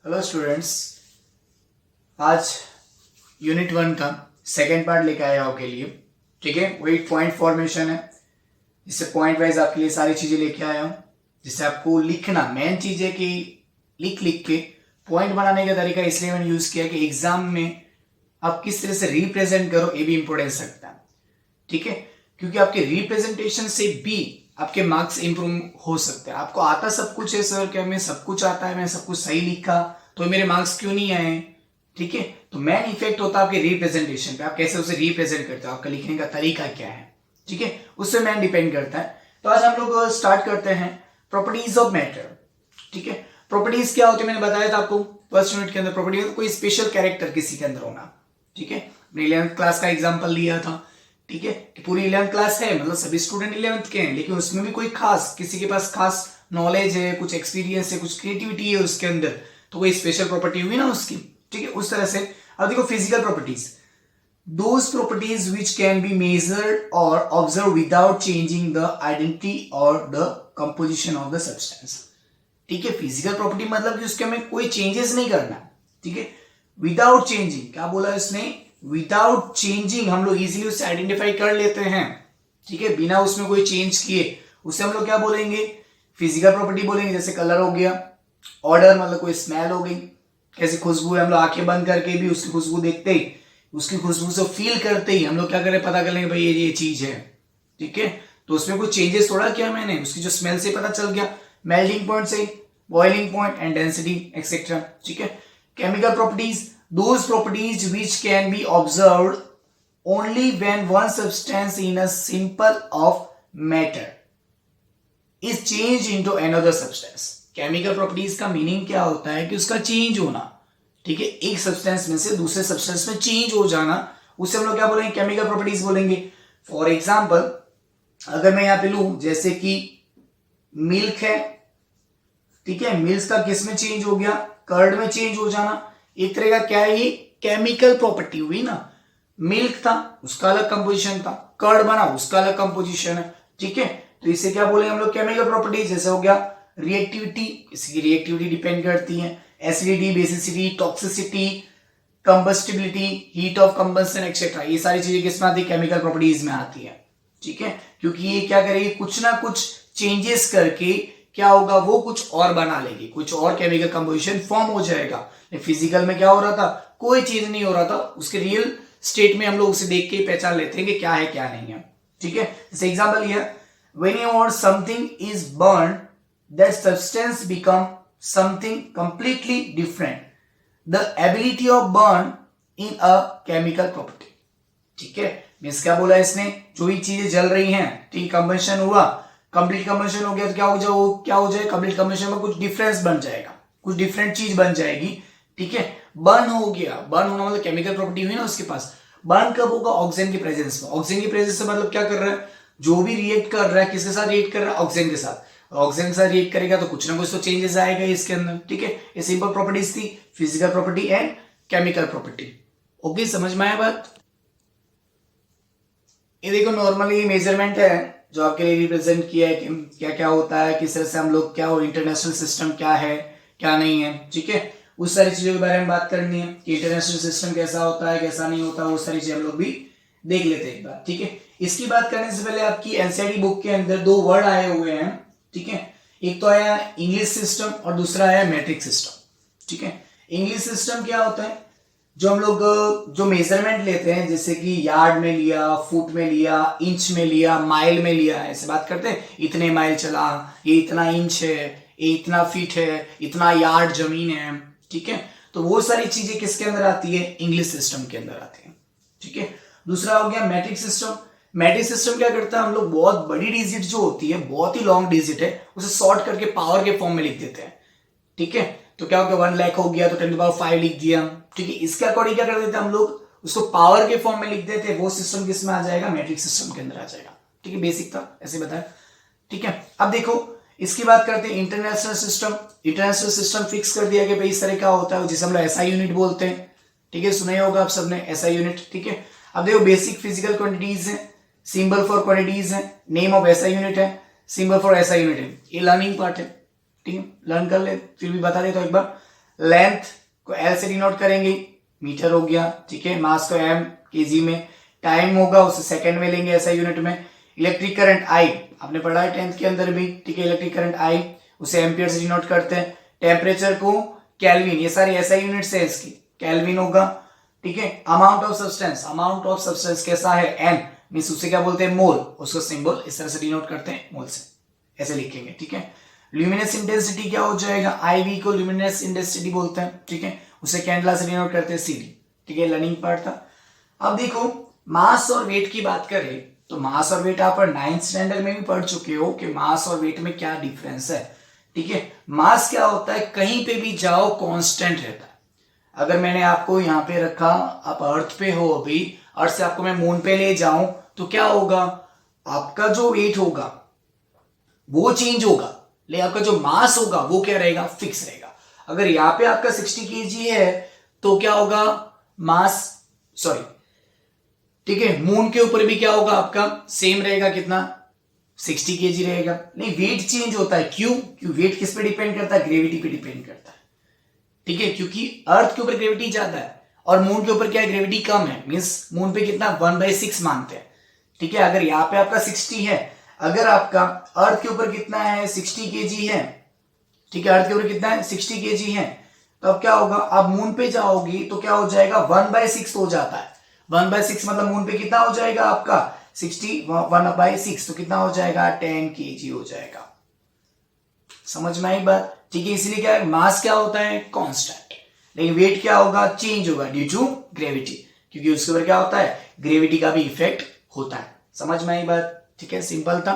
Hello students, आज unit 1 का second part लेके आया आपके लिए। ठीक है, वही पॉइंट फॉर्मेशन है। इससे पॉइंट वाइज आपके लिए सारी चीज़ें लेके आया हूँ, जिससे आपको लिखना मेन चीज़ है कि लिख के पॉइंट बनाने का तरीका इसलिए मैंने यूज़ किया कि एग्जाम में आप किस तरह से रिप्रेजेंट करो ये भी इंपॉर्टेंस रखता है। ठीक है, क्योंकि आपके रिप्रेजेंटेशन से भी आपके मार्क्स इंप्रूव हो सकते हैं। आपको आता सब कुछ है सर, क्या मैं सब कुछ आता है, मैं सब कुछ सही लिखा तो मेरे मार्क्स क्यों नहीं आए। ठीक है, तो मेन इफेक्ट होता है आपके रिप्रेजेंटेशन पे, आप कैसे उसे रिप्रेजेंट करते हो, आपका लिखने का तरीका क्या है। ठीक है, उससे मेन डिपेंड करता है। तो आज हम लोग स्टार्ट करते हैं प्रॉपर्टीज ऑफ मैटर। ठीक है, प्रॉपर्टीज क्या होती है मैंने बताया था आपको फर्स्ट यूनिट के अंदर। प्रॉपर्टी मतलब कोई स्पेशल कैरेक्टर किसी के अंदर होना। ठीक है, 11th क्लास का एग्जाम्पल लिया था। ठीक है, कि पूरी 11th क्लास है, मतलब सभी स्टूडेंट 11th के हैं, लेकिन उसमें भी कोई खास किसी के पास खास नॉलेज है, कुछ एक्सपीरियंस है, कुछ क्रिएटिविटी है उसके अंदर, तो कोई स्पेशल प्रॉपर्टी हुई ना उसकी। ठीक है, उस तरह से। अब देखो physical properties, those properties which can be measured और observe without changing the identity और the composition of the substance. ठीक है, फिजिकल प्रॉपर्टी मतलब कि उसके में कोई चेंजेस नहीं करना। ठीक है, विदाउट चेंजिंग, क्या बोला इसने, विदाउट चेंजिंग हम लोग इजीली उससे आइडेंटिफाई कर लेते हैं। ठीक है, बिना उसमें कोई चेंज किए उसे हम लोग क्या बोलेंगे, फिजिकल प्रॉपर्टी बोलेंगे। जैसे कलर हो गया, ऑर्डर मतलब कोई स्मेल हो गई, कैसी खुशबू है, हम लोग आंखें बंद करके भी उसकी खुशबू देखते ही, उसकी खुशबू से फील करते ही हम लोग क्या करें, पता कर लेंगे भाई ये चीज है। ठीक है, तो उसमें कोई चेंजेस थोड़ा किया मैंने, उसकी जो स्मेल से पता चल गया, मेल्टिंग पॉइंट से, boiling point and density etcetera. ठीक है, chemical properties, those properties which can be observed only when one substance in a simple of matter is changed into another substance। Chemical properties का meaning क्या होता है कि उसका change होना। ठीक है, एक सब्सटेंस में से दूसरे सब्सटेंस में चेंज हो जाना, उसे हम लोग क्या बोलेंगे, केमिकल प्रॉपर्टीज बोलेंगे। फॉर एग्जाम्पल अगर मैं यहां पे लू, जैसे कि मिल्क है। ठीक है, मिल्क का किस में चेंज हो गया, कर्ड में चेंज हो जाना, एक तरह का क्या है, ये केमिकल प्रॉपर्टी हुई ना। मिल्क था उसका अलग कंपोजिशन था, कर्ड बना उसका अलग कंपोजिशन है। ठीक है, तो इसे क्या बोलेंगे हम लोग, केमिकल प्रॉपर्टीज। जैसे हो गया रिएक्टिविटी, इसकी रिएक्टिविटी डिपेंड करती है, acidity, basicity, toxicity, combustibility, heat of combustion etcetera, ये सारी चीजें किसमें आती है, केमिकल प्रॉपर्टीज में आती है। ठीक है, क्योंकि ये क्या करेगी, कुछ ना कुछ चेंजेस करके क्या होगा, वो कुछ और बना लेगी, कुछ और केमिकल कंपोजिशन फॉर्म हो जाएगा। फिजिकल में क्या हो रहा था, कोई चीज नहीं हो रहा था, उसके रियल स्टेट में हम लोग उसे देख के पहचान लेते हैं कि क्या है क्या नहीं है। ठीक है, जैसे एग्जांपल ये, whenever something is burn that substance become something completely different, the ability of burn in a chemical property. ठीक है, मींस क्या बोला इसने, जो भी चीजें जल रही हैं, ठीक, कंबशन हुआ, कंप्लीट कंबशन हो गया तो क्या हो जाए, कंप्लीट कंबशन में कुछ डिफरेंस बन जाएगा, कुछ डिफरेंट चीज बन जाएगी। ठीक है, बर्न हो गया, बर्न होना मतलब केमिकल प्रॉपर्टी हुई ना उसके पास। बर्न कब होगा, ऑक्सीजन की प्रेजेंस में। ऑक्सीजन की प्रेजेंस से मतलब क्या कर रहा है, जो भी रिएक्ट कर रहा है किसके साथ रिएक्ट कर रहा है, ऑक्सीजन के साथ। ऑक्सीजन के साथ रिएक्ट करेगा तो कुछ ना कुछ तो चेंजेस आएगा इसके अंदर। ठीक है, ये सिंपल प्रॉपर्टीज थी, physical property and chemical property. Okay, समझ में आया बात। ये देखो नॉर्मली मेजरमेंट है जो आपके लिए रिप्रेजेंट किया है कि क्या क्या होता है, किस तरह से हम लोग क्या हो, इंटरनेशनल सिस्टम क्या है क्या नहीं है। ठीक है, उस सारी चीजों के बारे में बात करनी है कि इंटरनेशनल सिस्टम कैसा होता है कैसा नहीं होता, वो सारी चीजें हम लोग भी देख लेते हैं एक बार। ठीक है, इसकी बात करने से पहले आपकी एनसीईआरटी बुक के अंदर दो वर्ड आए हुए हैं। ठीक है, एक तो आया इंग्लिश सिस्टम और दूसरा आया मैट्रिक सिस्टम। ठीक है, इंग्लिश सिस्टम क्या होता है, जो हम लोग जो मेजरमेंट लेते हैं, जैसे कि यार्ड में लिया, फुट में लिया, इंच में लिया, माइल में लिया, ऐसे बात करते हैं, इतने माइल चला, ये इतना इंच है, ये इतना फीट है, इतना यार्ड जमीन है। ठीक है, तो वो सारी चीजें किसके अंदर आती है, इंग्लिश सिस्टम के अंदर आती है। ठीक है, दूसरा हो गया मैट्रिक सिस्टम। मैट्रिक सिस्टम क्या करता है, हम लोग बहुत बड़ी डिजिट जो होती है, बहुत ही लॉन्ग डिजिट है, उसे शॉर्ट करके पावर के फॉर्म में लिख देते हैं। ठीक है, तो क्या हो गया, 1 लाख हो गया तो 10⁵ लिख दिया। ठीक है, इसके अकॉर्डिंग क्या कर देते हैं हम लोग, उसको पावर के फॉर्म में लिख देते हैं। वो सिस्टम किसमें आ जाएगा, मैट्रिक सिस्टम के अंदर आ जाएगा। ठीक है, बेसिक था, ऐसे बताया। ठीक है, अब देखो इसकी बात करते हैं international system. International system fix कर दिया कि भाई इस तरह का होता है, जिसे हम लोग एसआई यूनिट बोलते हैं। ठीक है, सुना ही होगा आप सबने एसआई यूनिट। ठीक है, अब देखो बेसिक फिजिकल क्वांटिटीज है, सिंबल फॉर क्वांटिटीज है, नेम ऑफ एसआई यूनिट है, सिंबल फॉर एसआई यूनिट है। ये लर्निंग पार्ट है। ठीक है, लर्न कर ले, फिर भी बता देता हूं एक बार। लेंथ को एल से डिनोट करेंगे, मीटर हो गया, ठीक है। मास को एम केजी में, टाइम होगा उसे सेकंड में लेंगे ऐसा यूनिट में। इलेक्ट्रिक करंट आई आपने पढ़ा है 10th के अंदर भी, ठीक है। इलेक्ट्रिक करंट आई उसे एम्पियर से डिनोट करते हैं। टेम्परेचर को केल्विन, ये सारी ऐसा यूनिट है इसकी, केल्विन होगा, ठीक है। अमाउंट ऑफ सब्सटेंस कैसा है, एन मींस उसे क्या बोलते हैं, मोल, उसका सिंबल इस तरह से डिनोट करते हैं मोल से, ऐसे लिखेंगे, ठीक है। ल्यूमिनस इंटेंसिटी क्या हो जाएगा, IV को ल्यूमिनस इंटेंसिटी बोलते हैं, ठीक है। उसे कैंडला से डिनोट करते हैं CD, ठीक है। लर्निंग पार्ट था। अब देखो मास और वेट की बात करें तो मास और वेट आप 9th स्टैंडर्ड में भी पढ़ चुके हो कि मास और वेट में क्या डिफरेंस है, ठीक है। मास क्या होता है, कहीं पे भी जाओ कांस्टेंट रहता है। अगर मैंने आपको यहाँ पे रखा, आप अर्थ पे हो, अभी अर्थ से आपको मैं मून पे ले जाऊं तो क्या होगा, आपका जो वेट होगा वो चेंज होगा, लेकिन आपका जो मास होगा वो क्या रहेगा, फिक्स रहेगा। अगर यहाँ पे आपका 60 kg है तो क्या होगा, मास सॉरी, ठीक है। मून के ऊपर भी क्या होगा आपका, सेम रहेगा, कितना 60 kg रहेगा। नहीं, वेट चेंज होता है, क्यों, वेट किस पे डिपेंड करता है, ग्रेविटी पे डिपेंड करता है, ठीक है। क्योंकि अर्थ के ऊपर ग्रेविटी ज्यादा है और मून के ऊपर क्या है, ग्रेविटी कम है, मींस मून पे कितना 1/6 मानते हैं, ठीक है। अगर यहाँ पे आपका 60 है, अगर आपका अर्थ के ऊपर कितना है 60 kg है, ठीक है, अर्थ के ऊपर कितना है 60 kg है, तो अब क्या होगा, आप मून पे जाओगी तो क्या हो जाएगा 1/6 हो जाता है। 1/6 मतलब मून पे कितना हो जाएगा आपका 60, 1/6 तो कितना हो जाएगा 10 kg हो जाएगा। समझ में आई बात, ठीक है। इसलिए क्या है, मास क्या होता है कांस्टेंट, लेकिन वेट क्या होगा, चेंज होगा ड्यू टू ग्रेविटी, क्योंकि उसके ऊपर क्या होता है, ग्रेविटी का भी इफेक्ट होता है। समझ में आई बात, ठीक है, सिंपल था।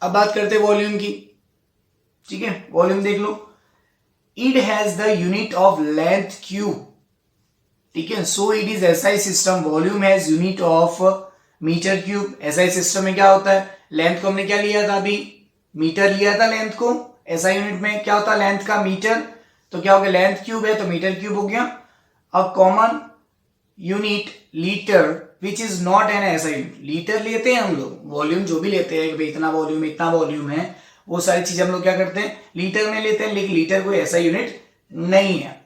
अब बात करते हैं वॉल्यूम की, ठीक है। वॉल्यूम देख लो, it has the unit of length cube, ठीक है। So it is SI system, volume has unit of metre cube. SI system में क्या होता है, लेंथ को हमने क्या लिया था अभी, मीटर लिया था लेंथ को। एसआई यूनिट में क्या होता है, लेंथ का मीटर, तो क्या हो गया, लेंथ क्यूब है तो मीटर क्यूब हो गया। अब common unit litre which is not an SI unit, litre लेते हैं हम लोग, वॉल्यूम जो भी लेते हैं कि इतना वॉल्यूम है, वो सारी चीजें हम लोग क्या करते हैं, लीटर में लेते हैं, लेकिन लीटर कोई ऐसा यूनिट नहीं है।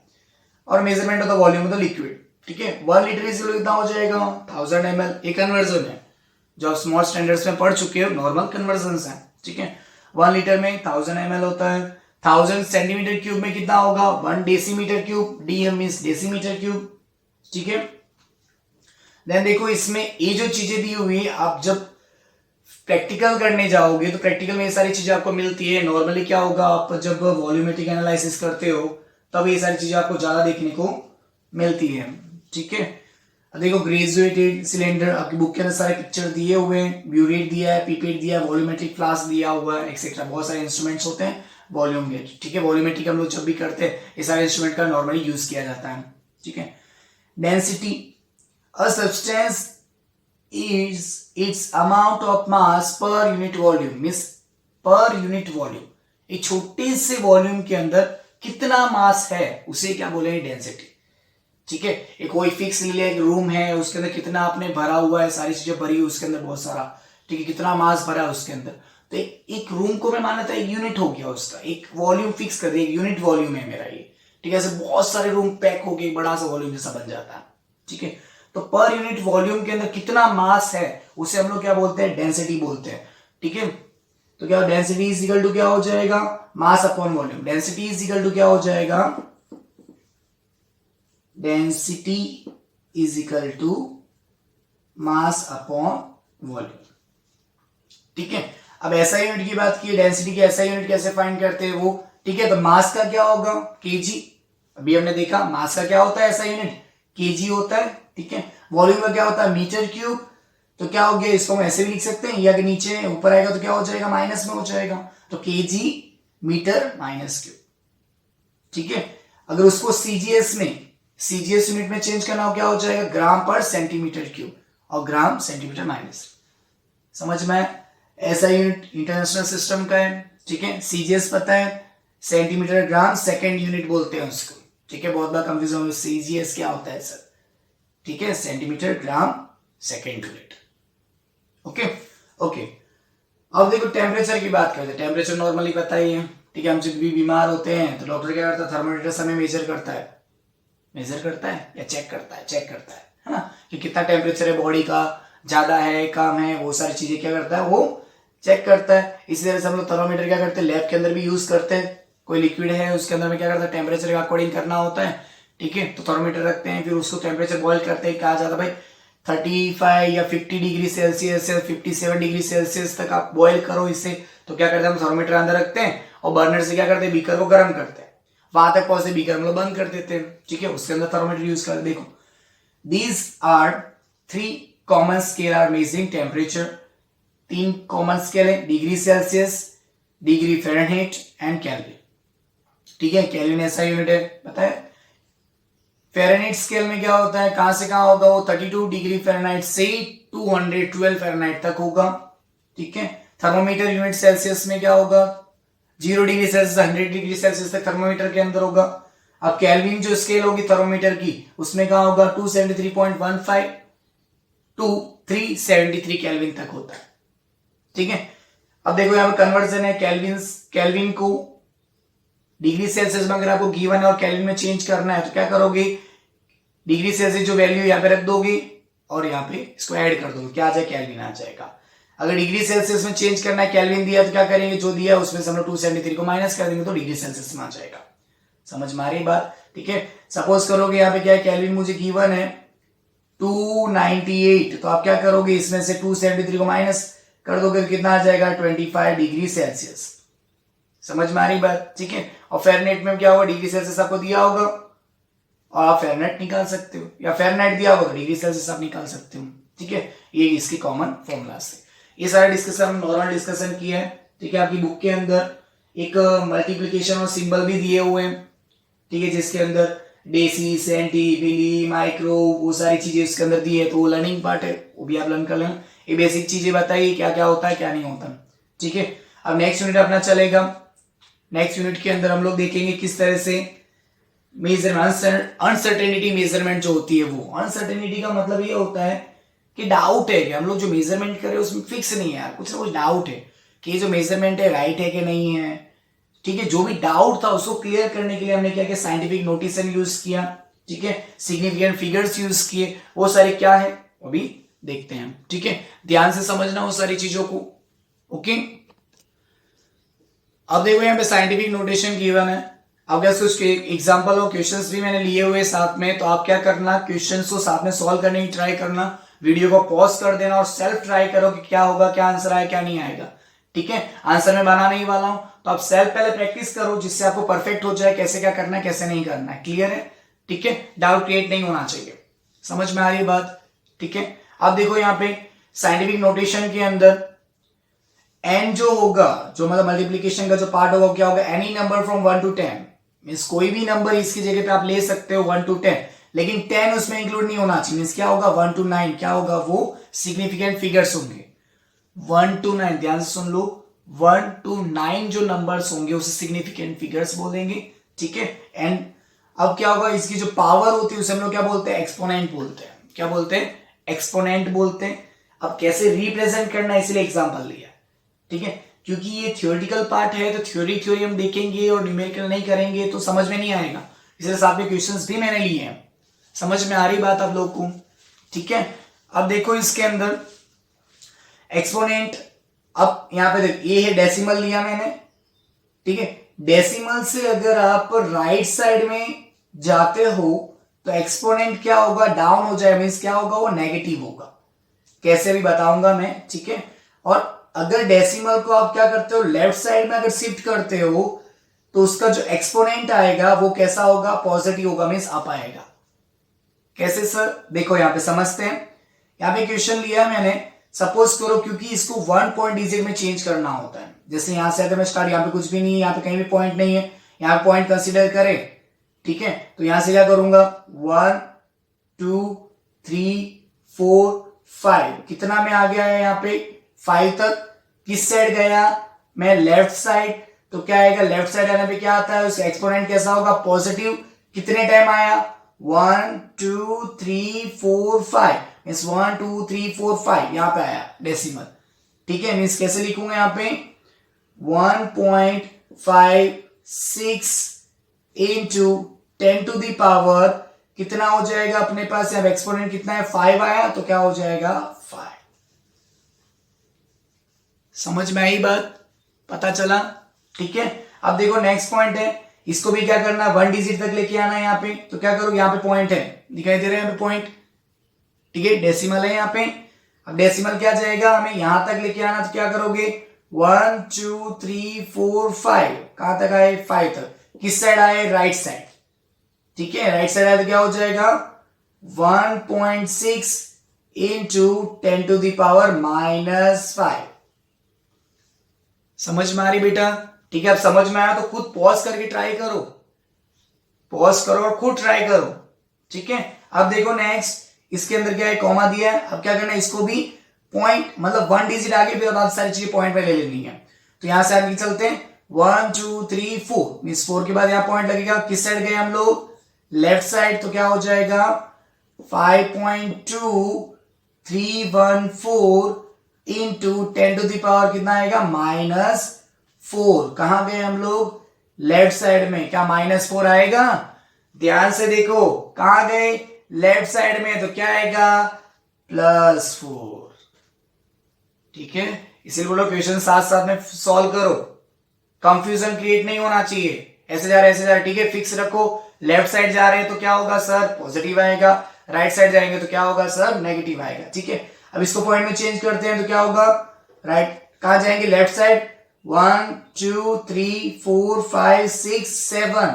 और measurement of the volume of the liquid, ठीक है। 1 लीटर इज कितना हो जाएगा 1000 ml, एक कन्वर्जन है जो आप स्मॉल स्टैंडर्ड्स में पढ़ चुके हो, नॉर्मल कन्वर्जन है, ठीक है। 1 लीटर में 1000 ml होता है। 1000 सेंटीमीटर क्यूब में कितना होगा 1 decimetre cube, DM means decimetre cube, ठीक है। देन देखो इसमें ये जो चीजें दी हुई है, आप जब प्रैक्टिकल करने जाओगे तो प्रैक्टिकल में ये सारी चीजें आपको मिलती है। नॉर्मली क्या होगा, आप जब वॉल्यूमेट्रिक एनालिसिस करते हो तब ये सारी चीजें आपको ज्यादा देखने को मिलती है, ठीक है। देखो ग्रेजुएटेड सिलेंडर आपकी बुक के अंदर सारे पिक्चर दिए हुए हैं, ब्यूरेट दिया है, पीपेट दिया है, वॉल्यूमेट्रिक फ्लास्क दिया हुआ है, एक्सेट्रा बहुत सारे इंस्ट्रूमेंट्स होते हैं वॉल्यूम गेज, ठीक है। वॉल्यूमेट्रिक हम लोग जब भी करते हैं ये सारे इंस्ट्रूमेंट का नॉर्मली यूज किया जाता है, ठीक है। Density, a substance is its amount of mass per unit volume, means per unit volume, एक छोटे से वॉल्यूम के अंदर कितना मास है उसे क्या बोलेंगे, डेंसिटी, ठीक है। एक कोई फिक्स ले लिया, एक रूम है उसके अंदर कितना आपने भरा हुआ है, सारी चीजें भरी हुई उसके अंदर बहुत सारा, ठीक है, कितना मास भरा है उसके अंदर, तो एक रूम को मैं माना था एक यूनिट हो गया उसका, एक वॉल्यूम फिक्स कर दिया, एक यूनिट वॉल्यूम है मेरा ये, ठीक है। ऐसे बहुत सारे रूम पैक हो गए, बड़ा सा वॉल्यूम जैसा बन जाता है, ठीक है। तो पर यूनिट वॉल्यूम के अंदर कितना मास है उसे हम लोग क्या बोलते हैं, डेंसिटी बोलते हैं, ठीक है। तो क्या डेंसिटी इज इक्वल टू क्या हो जाएगा, mass upon volume. Density is equal to क्या हो जाएगा, density is equal to mass upon volume, ठीक है। अब एसआई यूनिट की बात की, डेंसिटी की एसआई यूनिट कैसे फाइंड करते हैं वो, ठीक है। तो मास का क्या होगा, केजी, अभी हमने देखा मास का क्या होता है एसआई यूनिट, केजी होता है, ठीक है। वॉल्यूम का क्या होता है, मीटर क्यूब, तो क्या हो गया, इसको हम ऐसे भी लिख सकते हैं, या कि नीचे ऊपर आएगा तो क्या हो जाएगा, माइनस में हो जाएगा, तो केजी मीटर माइनस क्यूब, ठीक है। अगर उसको सीजीएस यूनिट में चेंज करना हो क्या हो जाएगा, ग्राम पर सेंटीमीटर क्यूब, और ग्राम सेंटीमीटर माइनस, समझ में। ऐसा यूनिट इंटरनेशनल सिस्टम का है, ठीक है। सीजीएस पता है, सेंटीमीटर ग्राम सेकेंड यूनिट बोलते हैं उसको, ठीक है। बहुत बार कंफ्यूजन हो, सीजीएस क्या होता है सर, ठीक है, centimetre gram second unit, okay okay. अब देखो टेम्परेचर की बात करते हैं, टेम्परेचर नॉर्मली पता ही है, ठीक है, हम जब भी बीमार होते हैं तो डॉक्टर क्या करता है, थर्मोमीटर से हमें मेजर करता है या चेक करता है ना, कि कितना टेम्परेचर है बॉडी का, ज्यादा है कम है, वो सारी चीजें क्या करता है वो चेक करता है। इसी तरह से हम लोग थर्मोमीटर क्या करते हैं, लैब के अंदर भी यूज करते हैं। कोई लिक्विड है उसके अंदर में क्या करता है, टेम्परेचर के अकॉर्डिंग करना होता है, ठीक है, तो थर्मोमीटर रखते हैं, फिर उसको टेम्परेचर बॉइल करते हैं, कहा जाता है भाई 35 या 50 डिग्री सेल्सियस या 57 डिग्री सेल्सियस तक आप बॉइल करो इसे। तो क्या करते हैं, हम थर्मोमीटर अंदर रखते हैं और बर्नर से क्या करते हैं, बीकर को गर्म करते हैं, वहां तक पहुंचे बीकर हम लोग बंद कर देते हैं, ठीक है, उसके अंदर थर्मोमीटर यूज कर। देखो, these are 3 common scale are measuring temperature. 3 common scale है, degree Celsius, degree Fahrenheit and Kelvin, ठीक है। केल्विन ऐसा यूनिट है, पता है। फ़ारेनहाइट स्केल में क्या होता है, कहां से कहां होगा वो, 32 डिग्री फ़ारेनहाइट से 212 फ़ारेनहाइट तक होगा, ठीक है। थर्मोमीटर यूनिट सेल्सियस में क्या होगा, 0 डिग्री सेल्सियस 100 डिग्री सेल्सियस तक थर्मोमीटर के अंदर होगा। अब केल्विन जो स्केल होगी थर्मोमीटर की, उसमें कहां होगा, 273.15 टू 373 केल्विन तक होता है, ठीक है। अब देखो यहाँ पे कन्वर्जन है, केल्विन को डिग्री सेल्सियस में अगर आपको गिवन है और केल्विन में चेंज करना है तो क्या करोगे, डिग्री सेल्सियस जो वैल्यू यहाँ पे रख दोगे और यहाँ पे इसको ऐड कर दोगे, क्या आ जाएगा, केल्विन आ जाएगा। अगर डिग्री सेल्सियस में चेंज करना है, केल्विन दिया तो क्या करेंगे, जो दिया है उसमें से हम लोग 273 को माइनस कर देंगे तो डिग्री सेल्सियस में आ जाएगा। समझ में आ रही बात, ठीक है। सपोज करोगे यहाँ पे क्या है, केल्विन मुझे गिवन है 298, तो आप क्या करोगे, इसमें से 273 को माइनस कर दोगे तो कितना आ जाएगा, 25 डिग्री सेल्सियस। समझ में आ रही बात, ठीक है। और फ़ारेनहाइट में क्या होगा, डिग्री सेल्सियस आपको दिया होगा और आप फ़ारेनहाइट निकाल सकते हो, या फ़ारेनहाइट दिया होगा तो डिग्री सेल्सियस आप निकाल सकते हो, ठीक है। ये इसकी कॉमन फॉर्मूला से ये सारा डिस्कशन हम नॉर्मल डिस्कशन किया है, ठीक है। आपकी बुक के अंदर एक मल्टीप्लीकेशन और सिंबल भी दिए हुए हैं, ठीक है, जिसके अंदर डेसी, सेंटी, मिली, माइक्रो, वो सारी चीजें इसके अंदर दी है, तो वो लर्निंग पार्ट है, वो भी आप लर्न कर लें। ये बेसिक चीजें बताइए क्या क्या होता है क्या नहीं होता, ठीक है। अब नेक्स्ट यूनिट अपना चलेगा। नेक्स्ट यूनिट के अंदर हम लोग देखेंगे किस तरह से मेजरमेंट, अनसर्टेनिटी मेजरमेंट जो होती है वो, अनसर्टेनिटी का मतलब ये होता है कि डाउट है कि हम लोग जो मेजरमेंट कर रहे हैं उसमें फिक्स नहीं है यार, कुछ ना कुछ डाउट है कि ये जो मेजरमेंट है राइट है कि नहीं है, ठीक है। जो भी डाउट था उसको क्लियर करने के लिए हमने क्या किया, साइंटिफिक नोटेशन यूज किया, ठीक है, सिग्निफिकेंट फिगर्स यूज किए, वो सारे क्या है वो भी देखते हैं, ठीक है। ध्यान से समझना वो सारी चीजों को, ओके। अब देखो यहाँ पे साइंटिफिक नोटेशन गिवन है। अब क्या कुछ एग्जांपल और क्वेश्चंस भी मैंने लिए हुए साथ में, तो आप क्या करना, क्वेश्चंस को साथ में सॉल्व करने की ट्राई करना, वीडियो को पॉज कर देना और सेल्फ ट्राई करो कि क्या होगा, क्या आंसर आया क्या नहीं आएगा, ठीक है। आंसर मैं बनाने ही वाला हूं, तो आप सेल्फ पहले प्रैक्टिस करो जिससे आपको परफेक्ट हो जाए, कैसे क्या करना है कैसे नहीं करना है, क्लियर है, ठीक है। डाउट क्रिएट नहीं होना चाहिए, समझ में आ रही है बात, ठीक है। अब देखो यहाँ पे साइंटिफिक नोटेशन के अंदर एन जो होगा, जो मतलब मल्टीप्लीकेशन का जो पार्ट होगा क्या होगा, any number from 1 to 10, means कोई भी नंबर इसकी जगह पे आप ले सकते हो 1 to 10, लेकिन 10 उसमें इंक्लूड नहीं होना चाहिए। मींस क्या होगा, 1 to 9 क्या होगा, वो सिग्निफिकेंट फिगर्स होंगे। 1 to 9 ध्यान से सुन लो, 1 to 9 जो नंबर्स होंगे उसे सिग्निफिकेंट फिगर्स बोलेंगे, ठीक है। एंड अब क्या होगा, इसकी जो पावर होती है उसे हम लोग क्या बोलते हैं, एक्सपोनेंट बोलते हैं। क्या बोलते हैं, एक्सपोनेंट बोलते हैं। अब कैसे रिप्रेजेंट करना है इसलिए एग्जाम्पल लिया, ठीक है, क्योंकि ये थ्योरेटिकल पार्ट है तो थ्योरी हम देखेंगे और न्यूमेरिकल नहीं करेंगे तो समझ में नहीं आएगा, इसलिए साथ में क्वेश्चंस भी मैंने लिए हैं। समझ में आ रही बात आप लोग को, ठीक है। अब देखो इसके अंदर एक्सपोनेंट, अब यहां पे देखो ये है डेसिमल लिया मैंने, ठीक है। डेसिमल से अगर आप राइट साइड में जाते हो तो एक्सपोनेंट क्या होगा, डाउन हो जाए, मीन्स क्या होगा, वो नेगेटिव होगा, कैसे भी बताऊंगा मैं, ठीक है। और अगर डेसिमल को आप क्या करते हो, लेफ्ट साइड में अगर शिफ्ट करते हो तो उसका जो एक्सपोनेंट आएगा वो कैसा होगा, पॉजिटिव होगा, मीन्स अप आएगा। कैसे सर, देखो यहां पे समझते हैं। यहां पे क्वेश्चन लिया है मैंने, सपोज करो क्योंकि इसको 1 पॉइंट डिजिट में चेंज करना होता है, जैसे यहां से अगर मैं स्टार्ट, यहाँ पे कुछ भी नहीं है, यहाँ पे कहीं भी पॉइंट नहीं है, यहाँ पॉइंट कंसिडर करें, ठीक है। तो यहां से क्या करूंगा, 1 2 3 4 5, कितना में आ गया है यहाँ पे 5 तक। किस साइड गया मैं, लेफ्ट साइड, तो क्या आएगा, लेफ्ट साइड आने पे क्या आता है, उसका एक्सपोनेंट कैसा होगा, पॉजिटिव। कितने टाइम आया, 1 2 3 4 5, मीन्स 1 2 3 4 5 यहां पे आया डेसिमल, ठीक है। मीन्स कैसे लिखूंगा यहाँ पे 1.5 5 6 इंटू 10 टू द पावर कितना हो जाएगा अपने पास, यहाँ एक्सपोनेंट कितना है 5 आया, तो क्या हो जाएगा 5। समझ में आई बात, पता चला? ठीक है, अब देखो नेक्स्ट पॉइंट है, इसको भी क्या करना, 1 डिजिट तक लेके आना है यहाँ पे। तो क्या करो, यहाँ पे पॉइंट है, दिखाई दे रहा है यहाँ पे पॉइंट, ठीक है, डेसिमल है यहाँ पे। अब डेसिमल क्या जाएगा, हमें यहां तक लेके आना, तो क्या करोगे 1 2 3 4 5, कहां तक आए 5 तक, किस साइड आए, राइट साइड। ठीक है, राइट साइड आए तो क्या हो जाएगा 1.6 इंटू 10 टू द पावर -5। समझ में आ रही बेटा? ठीक है, अब समझ में आया तो खुद पॉज करके ट्राई करो, पॉज करो और खुद ट्राई करो। ठीक है, अब देखो नेक्स्ट, इसके अंदर क्या है, कॉमा दिया है। अब क्या करना है, इसको भी पॉइंट मतलब 1 डिजिट आगे, फिर बाद सारी चीजें पॉइंट पे ले लेनी है। तो यहां से आगे चलते हैं 1 2 3 4, मींस 4 के बाद यहां पॉइंट लगेगा, किस साइड गए हम लोग, लेफ्ट साइड। तो क्या हो जाएगा 5.2314 इंटू 10 टू द पावर कितना आएगा -4। कहां गए हम लोग, लेफ्ट साइड में, क्या -4 आएगा, ध्यान से देखो कहां गए, लेफ्ट साइड में, तो क्या आएगा +4। ठीक है, इसीलिए बोलो क्वेश्चन साथ साथ में सॉल्व करो, कंफ्यूजन क्रिएट नहीं होना चाहिए, ऐसे जा रहे ऐसे जा रहे, ठीक है, फिक्स रखो। लेफ्ट साइड जा रहे हैं तो क्या होगा सर, पॉजिटिव आएगा, राइट साइड जाएंगे तो क्या होगा सर, नेगेटिव आएगा। ठीक है, अब इसको पॉइंट में चेंज करते हैं तो क्या होगा, राइट कहां जाएंगे, लेफ्ट साइड, 1 2 3 4 5 6 7,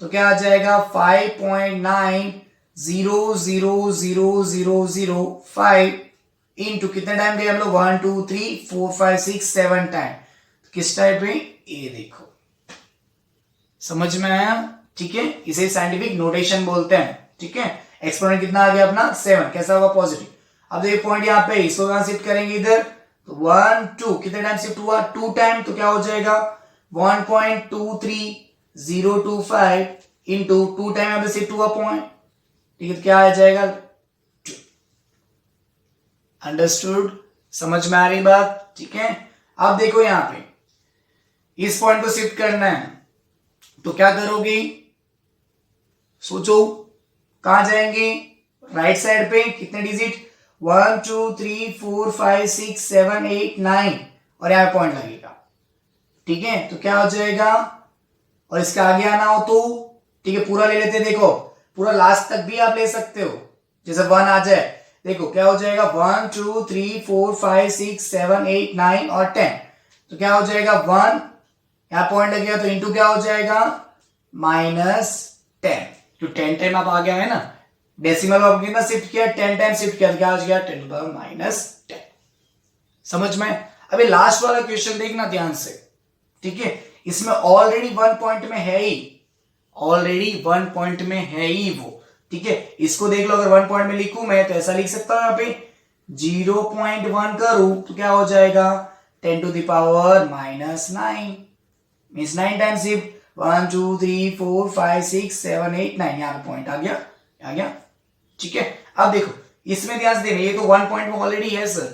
तो क्या आ जाएगा 5.90000005 इंटू कितने टाइम गए हम लोग, 1 2 3 4 5 6 7 टाइम, किस टाइप में, ये देखो, समझ में आया? ठीक है, इसे साइंटिफिक नोटेशन बोलते हैं। ठीक है, एक्सपोनेंट कितना आ गया अपना 7, कैसा होगा पॉजिटिव। अब देखिए पॉइंट यहाँ पे, इसको कहां शिफ्ट करेंगे इधर, तो 1 2 कितने टाइम शिफ्ट हुआ, 2 टाइम, तो क्या हो जाएगा 1.23025 इंटू 2 टाइम यहाँ पे शिफ्ट हुआ पॉइंट, ठीक है, तो क्या आ जाएगा 2। अंडरस्टूड, समझ में आ रही बात? ठीक है, अब देखो यहां पे इस पॉइंट को शिफ्ट करना है, तो क्या करोगे, सोचो कहां जाएंगे, राइट साइड पे, कितने डिजिट, 1 2 3 4 5 6 7 8 9, और यहां पॉइंट लगेगा। ठीक है, तो क्या हो जाएगा, और इसके आगे आना हो तो, ठीक है, पूरा ले लेते, देखो पूरा लास्ट तक भी आप ले सकते हो, जैसे 1 आ जाए, देखो क्या हो जाएगा 1 2 3 4 5 6 7 8 9 और 10, तो क्या हो जाएगा 1, यहां पॉइंट लग गया तो इंटू क्या हो जाएगा -10, तो 10 टाइम आप आ गया है ना, डेसिमल आप कितना शिफ्ट किया, 10 टाइम शिफ्ट किया, तो क्या हो गया 10 टू पावर -10। समझ में? अभी लास्ट वाला क्वेश्चन देखना ध्यान से, ठीक है, इसमें ऑलरेडी 1 पॉइंट में है ही, ऑलरेडी 1 पॉइंट में है ही वो। ठीक है, इसको देख लो, अगर 1 पॉइंट में लिखूं मैं तो ऐसा लिख सकता हूं, यहाँ पे 0.1 करूं तो क्या हो जाएगा 10 to the power -9, means 9 time shift, 1 2 3 4 5 6 7 8 9, यहाँ पे पॉइंट आ गया। ठीक है, अब देखो इसमें ध्यान से देना, ये तो 1 पॉइंट में ऑलरेडी है सर,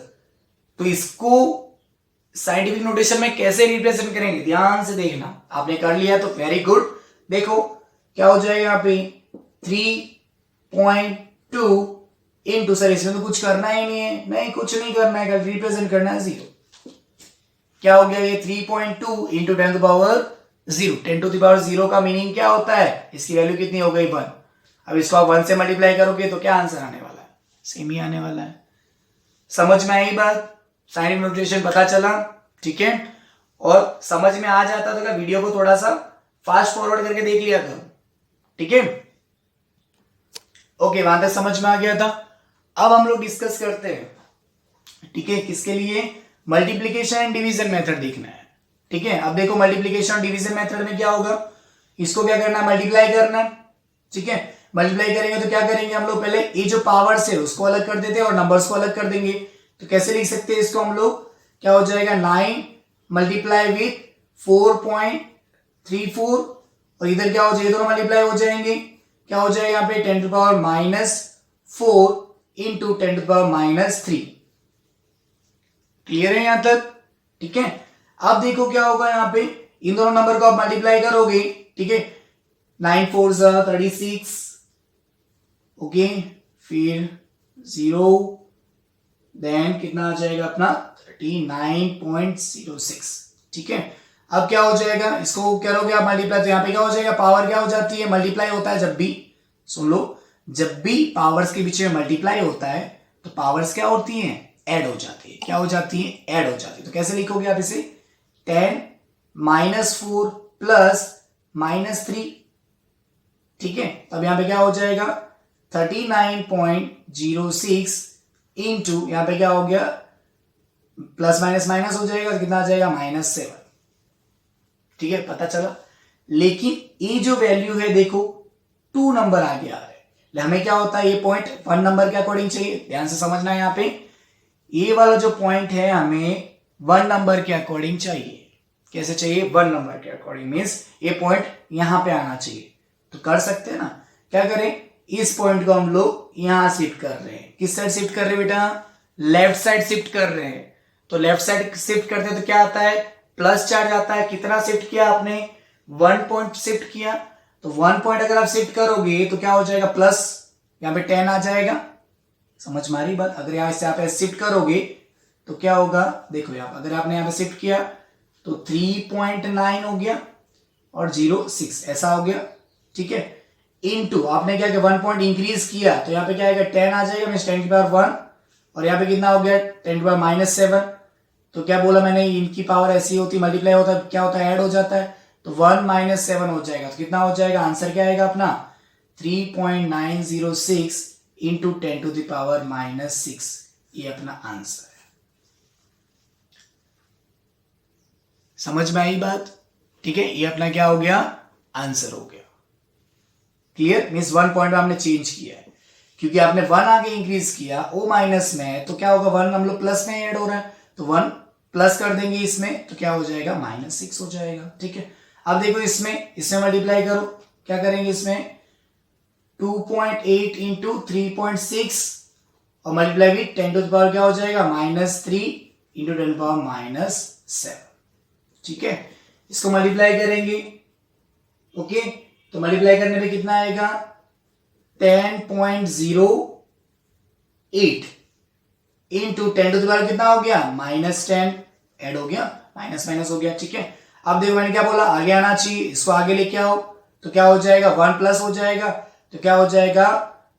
तो इसको साइंटिफिक नोटेशन में कैसे रिप्रेजेंट करेंगे, ध्यान से देखना, आपने कर लिया तो वेरी गुड। देखो क्या हो जाएगा यहाँ पे 3.2 इंटू, सर इसमें तो कुछ करना ही नहीं है, नहीं कुछ नहीं करना है, रिप्रेजेंट करना है 0, क्या हो गया ये 3.2 into 10 to power 0, 10 to power 0 का मीनिंग क्या होता है, इसकी वैल्यू कितनी हो गई 1। अब इसको आप 1 से मल्टीप्लाई करोगे तो क्या आंसर आने वाला है, सेम ही आने वाला है। समझ में आई बात, साइंटिफिक नोटेशन पता चला? ठीक है, और समझ में आ जाता तो क्या वीडियो को थोड़ा सा फास्ट फॉरवर्ड करके देख लिया करो। ठीक है, ओके, वहां तक समझ में आ गया था। अब हम लोग डिस्कस करते हैं, ठीक है, किसके लिए, मल्टीप्लीकेशन एंड डिवीजन मेथड देखना है। ठीक है, अब देखो मल्टीप्लीकेशन और डिवीजन मेथड में क्या होगा, इसको क्या करना है, मल्टीप्लाई करना है। ठीक है, मल्टीप्लाई करेंगे तो क्या करेंगे हम लोग, पहले ये जो पावर्स है उसको अलग कर देते हैं और नंबर्स को अलग कर देंगे। तो कैसे लिख सकते हैं इसको हम लोग, क्या हो जाएगा 9 मल्टीप्लाई विथ 4.34, और इधर क्या हो जाएगा, दोनों मल्टीप्लाई हो जाएंगे, क्या हो जाएगा यहाँ पे 10 to power -4 into 10 to power -3। Clear है यहां तक? ठीक है, अब देखो क्या होगा यहाँ पे, इन दोनों नंबर को आप मल्टीप्लाई करोगे, ठीक है, 9 4 36, ओके, फिर 0, देन कितना आ जाएगा अपना 39.06, ठीक है। अब क्या हो जाएगा, इसको करोगे आप मल्टीप्लाई, तो यहाँ पे क्या हो जाएगा, पावर क्या हो जाती है, मल्टीप्लाई होता है जब भी, सुन लो, जब भी पावर्स के बीच में मल्टीप्लाई होता है तो पावर्स क्या होती हैं, ऐड हो जाती है। क्या हो जाती है, ऐड हो जाती है। तो कैसे लिखोगे आप इसे, 10 -4 प्लस -3, ठीक है। तब यहां पे क्या हो जाएगा 39.06 इंटू, यहां पे क्या हो गया, प्लस माइनस माइनस हो जाएगा, तो कितना आ जाएगा -7, ठीक है, पता चला। लेकिन ये जो वैल्यू है देखो 2 नंबर आगे आ रहे हैं, हमें क्या होता है, ये पॉइंट 1 नंबर के अकॉर्डिंग चाहिए, ध्यान से समझना है। यहाँ पे ये वाला जो पॉइंट है हमें 1 नंबर के अकॉर्डिंग चाहिए। कैसे चाहिए, 1 नंबर के अकॉर्डिंग, मीन्स ये पॉइंट यहां पे आना चाहिए। तो कर सकते हैं ना, क्या करें, इस पॉइंट को हम लोग यहां शिफ्ट कर रहे हैं। किस साइड शिफ्ट कर रहे हैं बेटा, लेफ्ट साइड शिफ्ट कर रहे हैं। तो लेफ्ट साइड शिफ्ट करते हैं तो क्या आता है, प्लस चार्ज आता है। कितना शिफ्ट किया आपने, 1 पॉइंट शिफ्ट किया, तो 1 पॉइंट अगर आप शिफ्ट करोगे तो क्या हो जाएगा, प्लस यहां पे 10 आ जाएगा। समझ में आ रही बात। अगर यहां से आप शिफ्ट करोगे तो क्या होगा, देखो यहां अगर आपने यहां पे शिफ्ट किया तो 3.9 हो गया और 0.6 ऐसा हो गया, ठीक है। इनटू आपने क्या किया, 1 पॉइंट इंक्रीज किया तो यहाँ पे क्या आएगा, 10 आ जाएगा, मीन 10 की पावर 1, और यहाँ पे कितना हो गया, 10 की पावर -7। तो क्या बोला मैंने, इनकी पावर ऐसी होती, मल्टीप्लाई होता है, क्या होता है, ऐड हो जाता है। तो 1 -7 हो जाएगा, तो कितना हो जाएगा, आंसर क्या आएगा अपना 3.906 इंटू 10 टू द पावर -6, ये अपना आंसर है। समझ में आई बात, ठीक है। ये अपना क्या हो गया, आंसर हो गया। क्लियर, मीन्स 1 पॉइंट हमने चेंज किया है, क्योंकि आपने 1 आगे इंक्रीज किया, ओ माइनस में है तो क्या होगा, 1 हम लोग प्लस में ऐड हो रहा है, तो 1 प्लस कर देंगे इसमें, तो क्या हो जाएगा, -6 हो जाएगा, ठीक है। अब देखो इसमें मल्टीप्लाई करो, क्या करेंगे इसमें, 2.8 इंटू 3.6 और मल्टीप्लाई भी 10 टू द पावर क्या हो जाएगा, -3 इंटू 10 पावर -7, ठीक है। इसको मल्टीप्लाई करेंगे, ओके, तो मल्टीप्लाई करने पे कितना आएगा, 10.08 इंटू 10 टू द पावर कितना हो गया, -10, ऐड हो गया, माइनस माइनस हो गया, ठीक है। अब देखो मैंने क्या बोला, आगे आना चाहिए, इसको आगे लेके आओ, तो क्या हो जाएगा, 1 प्लस हो जाएगा, तो क्या हो जाएगा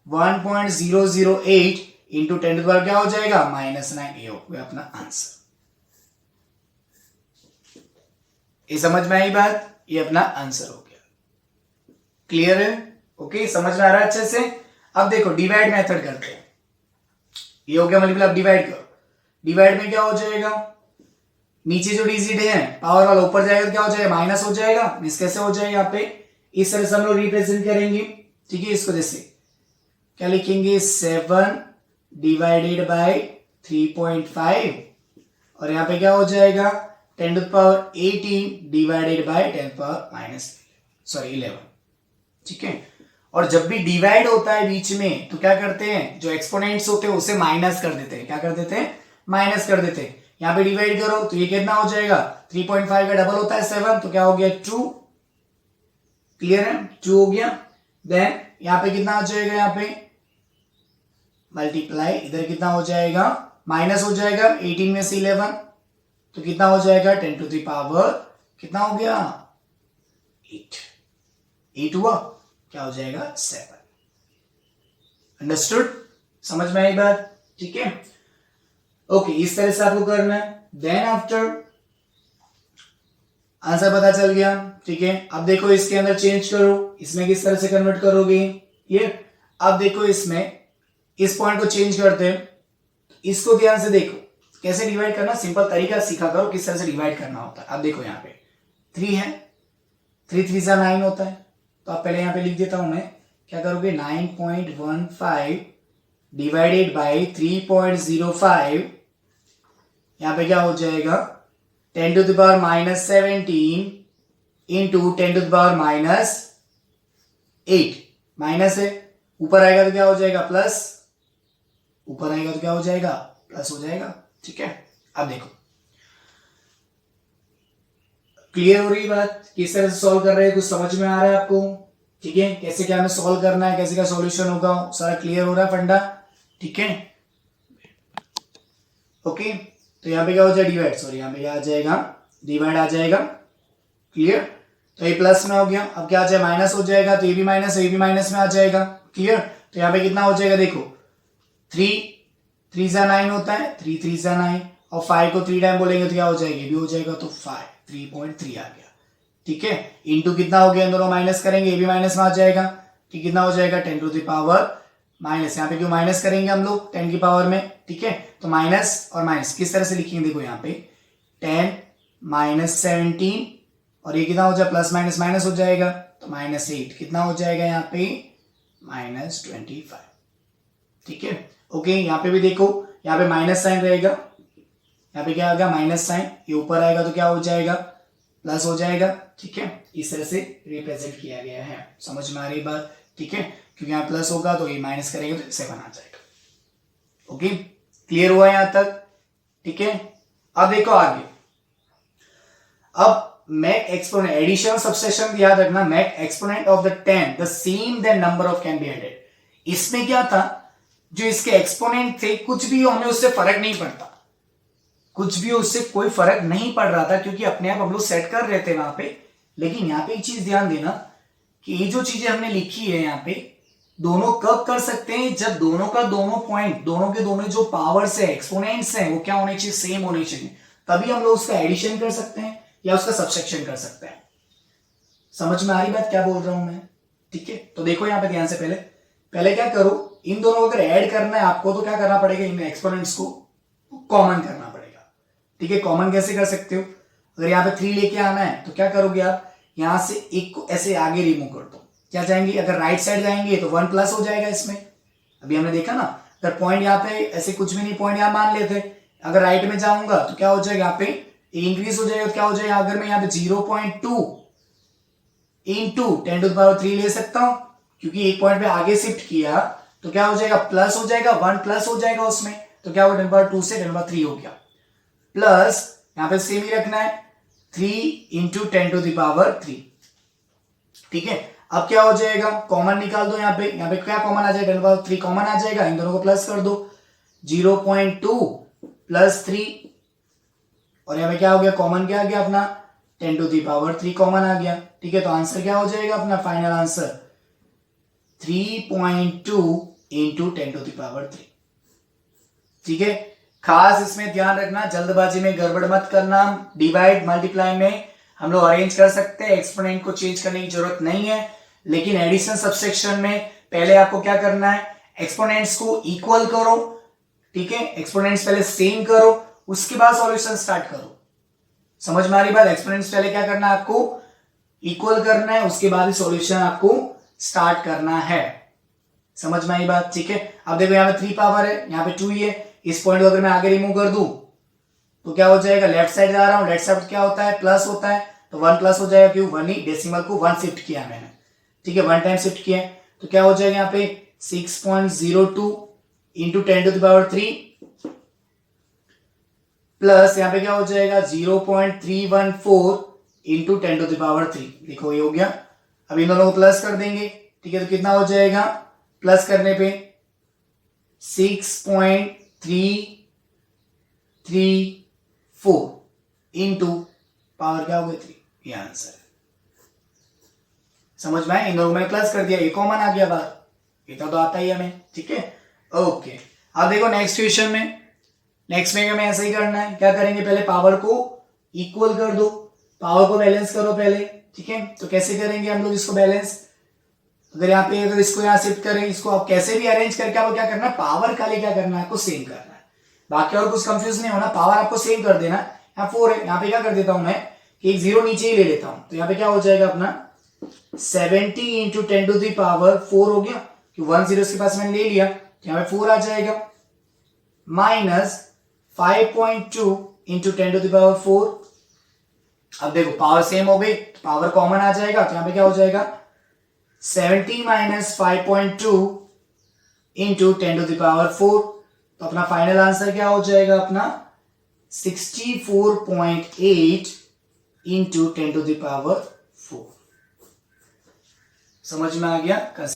1.008 इंटू 10 टू द पावर क्या हो जाएगा, -9, ये हो गया अपना आंसर। ये समझ में आई बात, ये अपना आंसर हो गया। क्लियर है, ओके, समझ में आ रहा है अच्छे से। अब देखो डिवाइड मेथड करते हैं, ये हो गया मल्टीप्लाई, अब डिवाइड करो। डिवाइड में क्या हो जाएगा, नीचे जो डिजिट है पावर वाला ऊपर जाएगा तो क्या हो जाएगा, माइनस हो जाएगा। मींस कैसे हो जाएगा, यहाँ पे इस तरह से हम लोग रिप्रेजेंट करेंगे, ठीक है। इसको जैसे क्या लिखेंगे, 7 डिवाइडेड बाय 3.5, और यहाँ पे क्या हो जाएगा 10 to the power 18 divided by 10 power -11, ठीक है। और जब भी डिवाइड होता है बीच में तो क्या करते हैं, जो एक्सपोनेंट्स होते हैं उसे माइनस कर देते हैं। क्या कर देते हैं, माइनस कर देते हैं। यहाँ पे डिवाइड करो तो ये कितना हो जाएगा, 3.5 का डबल होता है 7, तो क्या हो गया 2, क्लियर है, 2 हो गया। देन यहाँ पे कितना हो जाएगा, यहाँ पे मल्टीप्लाई, इधर कितना हो जाएगा, माइनस हो जाएगा 18 में से 11, तो कितना हो जाएगा 10 टू द पावर कितना हो गया 8 हुआ, क्या हो जाएगा 7। अंडरस्टूड, समझ में आई बात, ठीक है। ओके, इस तरह से आपको करना है। देन आफ्टर आंसर पता चल गया, ठीक है। अब देखो इसके अंदर चेंज करो, इसमें किस तरह से कन्वर्ट करोगे ये। अब देखो इसमें इस पॉइंट को चेंज करते हैं, इसको ध्यान से देखो कैसे डिवाइड करना, सिंपल तरीका सीखा करो किस तरह से डिवाइड करना होता है। अब देखो यहाँ पे 3 है, 3 3 जा 9 होता है, तो आप पहले यहाँ पे लिख देता हूं मैं, क्या करोगे 9.15 डिवाइडेड बाई 3.05, यहाँ पे क्या हो जाएगा 10 to the power -17 into 10 to the power -8, minus है, ऊपर आएगा तो क्या हो जाएगा प्लस, ऊपर आएगा तो क्या हो जाएगा प्लस हो जाएगा, ठीक है। अब देखो क्लियर हो रही बात? किस तरह से सॉल्व कर रहे हैं, कुछ समझ में आ रहा है आपको? ठीक है, कैसे क्या हमें सॉल्व करना है, कैसे क्या सॉल्यूशन होगा, सारा क्लियर हो रहा है फंडा? ठीक है, ओके। तो यहाँ पे क्या हो जाएगा डिवाइड, सॉरी यहाँ पे क्या आ जाएगा डिवाइड आ जाएगा, क्लियर। तो ये प्लस में हो गया, अब क्या आ जाए माइनस हो जाएगा, तो ये भी माइनस में आ जाएगा, क्लियर। तो यहाँ पे कितना हो जाएगा देखो, 3 3 9 होता है, 3 3 9, और 5 को 3 टाइम बोलेंगे तो क्या हो जाएगा, ये भी हो जाएगा, तो 5 3.3 आ गया, ठीक है। इंटू कितना हो गया, इन दोनों माइनस करेंगे, ये भी माइनस में आ जाएगा, ठीक, कितना हो जाएगा 10 टू द पावर माइनस, यहाँ पे क्यों माइनस करेंगे हम लोग 10 की पावर में, ठीक है। तो माइनस और माइनस किस तरह से लिखेंगे देखो, यहाँ पे 10 माइनस 17, और ये कितना हो जाए प्लस माइनस माइनस हो जाएगा, तो -8 कितना हो जाएगा यहाँ पे -25, ठीक है, ओके। यहाँ पे भी देखो, यहाँ पे माइनस साइन रहेगा, यहाँ पे क्या आएगा माइनस साइन, ये ऊपर आएगा तो क्या हो जाएगा प्लस हो जाएगा, ठीक है। इस तरह से रिप्रेजेंट किया गया है, समझ में आ रही बात? ठीक है, क्योंकि यहाँ प्लस होगा तो ये माइनस करेंगे तो 7 आ जाएगा, ओके। क्लियर हुआ यहाँ तक? ठीक है, अब देखो आगे, अब make exponent addition subtraction याद रखना, make exponent of the 10 the same then number of can be added। इसमें क्या था, जो इसके एक्सपोनेंट थे कुछ भी हो, हमें उससे फर्क नहीं पड़ता, कुछ भी उससे कोई फर्क नहीं पड़ रहा था, क्योंकि अपने आप हम लोग सेट कर रहे थे वहां पे। लेकिन यहाँ पे एक चीज ध्यान देना कि ये जो चीजें हमने लिखी है यहाँ पे, दोनों कब कर सकते हैं, जब दोनों का दोनों पॉइंट, दोनों के दोनों जो पावर्स है एक्सपोनेंट्स हैं वो क्या होने चाहिए, सेम होने चाहिए, तभी हम लोग उसका एडिशन कर सकते हैं या उसका सबट्रैक्शन कर सकते हैं। समझ में आ रही बात क्या बोल रहा हूं मैं? ठीक है, तो देखो यहाँ पे ध्यान से, पहले क्या करो, इन दोनों को अगर ऐड करना है आपको तो क्या करना पड़ेगा, इन एक्सपोनेंट्स को कॉमन करना पड़ेगा, ठीक है। कॉमन कैसे कर सकते हो, अगर यहाँ पे 3 लेके आना है तो क्या करोगे आप, यहां से एक को ऐसे आगे रिमूव कर दो, क्या जाएंगे, अगर राइट साइड जाएंगे तो 1 प्लस हो जाएगा इसमें, अभी हमने देखा ना, अगर पॉइंट यहाँ पे ऐसे कुछ भी नहीं, पॉइंट यहाँ मान लेते, अगर राइट में जाऊंगा तो क्या हो जाएगा, यहाँ पे इंक्रीज हो जाएगा, तो क्या हो जाएगा, अगर मैं यहाँ पे 0.2 इंटू 10 टू द पावर 3 ले सकता हूं, क्योंकि एक पॉइंट पे आगे शिफ्ट किया तो क्या हो जाएगा, प्लस हो जाएगा, 1 प्लस हो जाएगा उसमें, तो क्या होगा 10 पावर 2 से 10 पावर 3 हो गया, प्लस यहाँ पे सेम ही रखना है 3 इंटू 10 टू द पावर 3, ठीक है। अब क्या हो जाएगा, कॉमन निकाल दो, यहाँ पे क्या कॉमन आ जाएगा, 10 पावर 3 कॉमन आ जाएगा, इन दोनों को प्लस कर दो, 0.2 प्लस 3, और यहाँ पे क्या हो गया, कॉमन क्या आ गया अपना 10 टू द पावर 3 कॉमन आ गया, ठीक है। तो आंसर क्या हो जाएगा अपना final answer 3.2 into 10 to the power 3, ठीक है। खास इसमें ध्यान रखना, जल्दबाजी में गड़बड़ मत करना, डिवाइड मल्टीप्लाई में हम लोग अरेंज कर सकते हैं, एक्सपोनेंट को चेंज करने की जरूरत नहीं है, लेकिन एडिशन सबट्रैक्शन में पहले आपको क्या करना है, एक्सपोनेंट्स को इक्वल करो, ठीक है, एक्सपोनेंट्स पहले सेम करो, उसके बाद सॉल्यूशन स्टार्ट करो। समझ में आ रही बात? एक्सपोनेंट्स पहले क्या करना है, आपको इक्वल करना है, उसके बाद ही सॉल्यूशन आपको स्टार्ट करना है। समझ में आई बात? ठीक है। अब देखो यहाँ पे 3 पावर है, यहाँ पे 2 ही है, इस पॉइंट को अगर मैं आगे रिमूव कर दूं तो क्या हो जाएगा, लेफ्ट साइड जा रहा हूं, लेफ्ट साइड क्या होता है प्लस होता है, तो 1 प्लस हो जाएगा, क्यों 1 ही डेसिमल को 1 शिफ्ट किया मैंने, ठीक है, 1 टाइम शिफ्ट किया, तो क्या हो जाएगा यहाँ पे 6.02 into 10 to the power 3 plus यहाँ पे क्या हो जाएगा 0.314 इंटू 10 टू द पावर 3, देखो ये हो गया। अब इन दोनों को प्लस कर देंगे, ठीक है, तो कितना हो जाएगा, प्लस करने पे 6.334 इंटू पावर क्या हो गया 3, ये आंसर है। समझ में आया? इन दोनों में प्लस कर दिया, ये कॉमन आ गया बाहर, इतना तो आता ही हमें, ठीक है, ओके। अब देखो नेक्स्ट क्वेश्चन में, नेक्स्ट में हमें ऐसा ही करना है, क्या करेंगे, पहले पावर को इक्वल कर दो, पावर को बैलेंस करो पहले, ठीक है। तो कैसे करेंगे हम लोग इसको बैलेंस, अगर यहाँ पे अगर इसको यहाँ शिफ्ट करें, इसको आप कैसे भी अरेंज करके आपको क्या करना है, पावर खाली क्या करना है, आपको सेम करना है, बाकी और कुछ कंफ्यूज नहीं होना, पावर आपको सेम कर देना। यहाँ 4 है, यहाँ पे क्या कर देता हूं मैं कि एक 0 नीचे ही ले लेता हूं, तो यहाँ पे क्या हो जाएगा अपना 70 इंटू 10 टू द पावर 4 हो गया, कि 1 0 इसके पास मैंने ले लिया, तो यहाँ पे 4 आ जाएगा, minus 5.2 into 10 to the power 4। अब देखो पावर सेम हो गई, पावर कॉमन आ जाएगा, तो यहाँ पे क्या हो जाएगा 70 minus 5.2 into 10 to the power 4, तो अपना फाइनल आंसर क्या हो जाएगा अपना 64.8 इंटू 10⁴। समझ में आ गया?